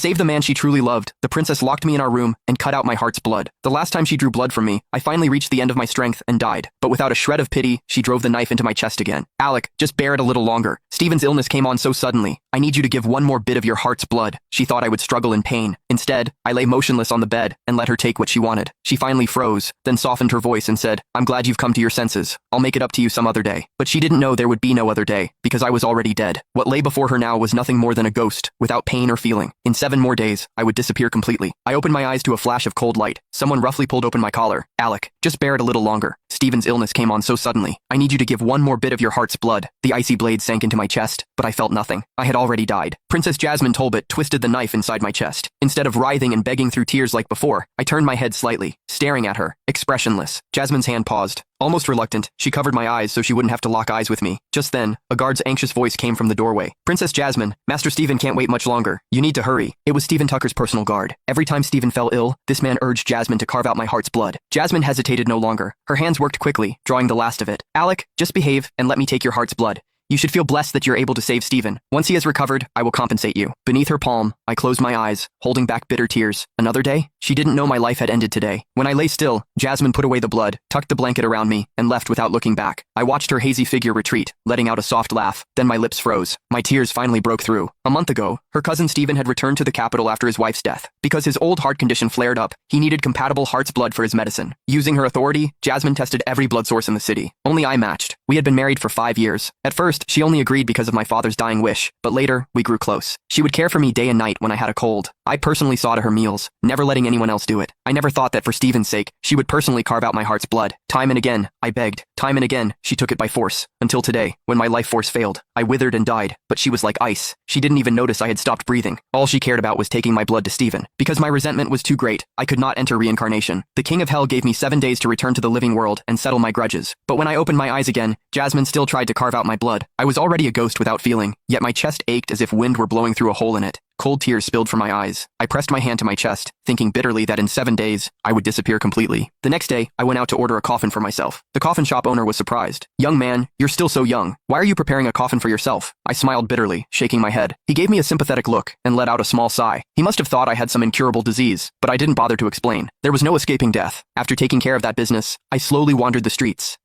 save the man she truly loved, the princess locked me in our room and cut out my heart's blood. The last time she drew blood from me, I finally reached the end of my strength and died. But without a shred of pity, she drove the knife into my chest again. Alec, just bear it a little longer. Stephen's illness came on so suddenly. I need you to give one more bit of your heart's blood. She thought I would struggle in pain. Instead, I lay motionless on the bed and let her take what she wanted. She finally froze, then softened her voice and said, I'm glad you've come to your senses. I'll make it up to you some other day. But she didn't know there would be no other day, because I was already dead. What lay before her now was nothing more than a ghost, without pain or feeling. In 7 more days, I would disappear completely. I opened my eyes to a flash of cold light. Someone roughly pulled open my collar. Alec, just bear it a little longer. Stephen's illness came on so suddenly. I need you to give one more bit of your heart's blood. The icy blade sank into my chest, but I felt nothing. I had already died. Princess Jasmine Tolbert twisted the knife inside my chest. Instead of writhing and begging through tears like before, I turned my head slightly, staring at her, expressionless. Jasmine's hand paused. Almost reluctant, she covered my eyes so she wouldn't have to lock eyes with me. Just then, a guard's anxious voice came from the doorway. Princess Jasmine, Master Stephen can't wait much longer. You need to hurry. It was Stephen Tucker's personal guard. Every time Stephen fell ill, this man urged Jasmine to carve out my heart's blood. Jasmine hesitated no longer. Her hands worked quickly, drawing the last of it. Alec, just behave and let me take your heart's blood. You should feel blessed that you're able to save Stephen. Once he has recovered, I will compensate you. Beneath her palm, I closed my eyes, holding back bitter tears. Another day? She didn't know my life had ended today. When I lay still, Jasmine put away the blood, tucked the blanket around me, and left without looking back. I watched her hazy figure retreat, letting out a soft laugh. Then my lips froze. My tears finally broke through. A month ago, her cousin Stephen had returned to the capital after his wife's death. Because his old heart condition flared up, he needed compatible heart's blood for his medicine. Using her authority, Jasmine tested every blood source in the city. Only I matched. We had been married for 5 years. At first, she only agreed because of my father's dying wish, but later, we grew close. She would care for me day and night when I had a cold. I personally saw to her meals, never letting anyone else do it. I never thought that for Stephen's sake, she would personally carve out my heart's blood. Time and again, I begged. Time and again, she took it by force. Until today, when my life force failed, I withered and died, but she was like ice. She didn't even notice I had stopped breathing. All she cared about was taking my blood to Stephen. Because my resentment was too great, I could not enter reincarnation. The King of Hell gave me 7 days to return to the living world and settle my grudges. But when I opened my eyes again, Jasmine still tried to carve out my blood. I was already a ghost without feeling, yet my chest ached as if wind were blowing through a hole in it. Cold tears spilled from my eyes. I pressed my hand to my chest, thinking bitterly that in 7 days, I would disappear completely. The next day, I went out to order a coffin for myself. The coffin shop owner was surprised. Young man, you're still so young. Why are you preparing a coffin for yourself? I smiled bitterly, shaking my head. He gave me a sympathetic look and let out a small sigh. He must have thought I had some incurable disease, but I didn't bother to explain. There was no escaping death. After taking care of that business, I slowly wandered the streets.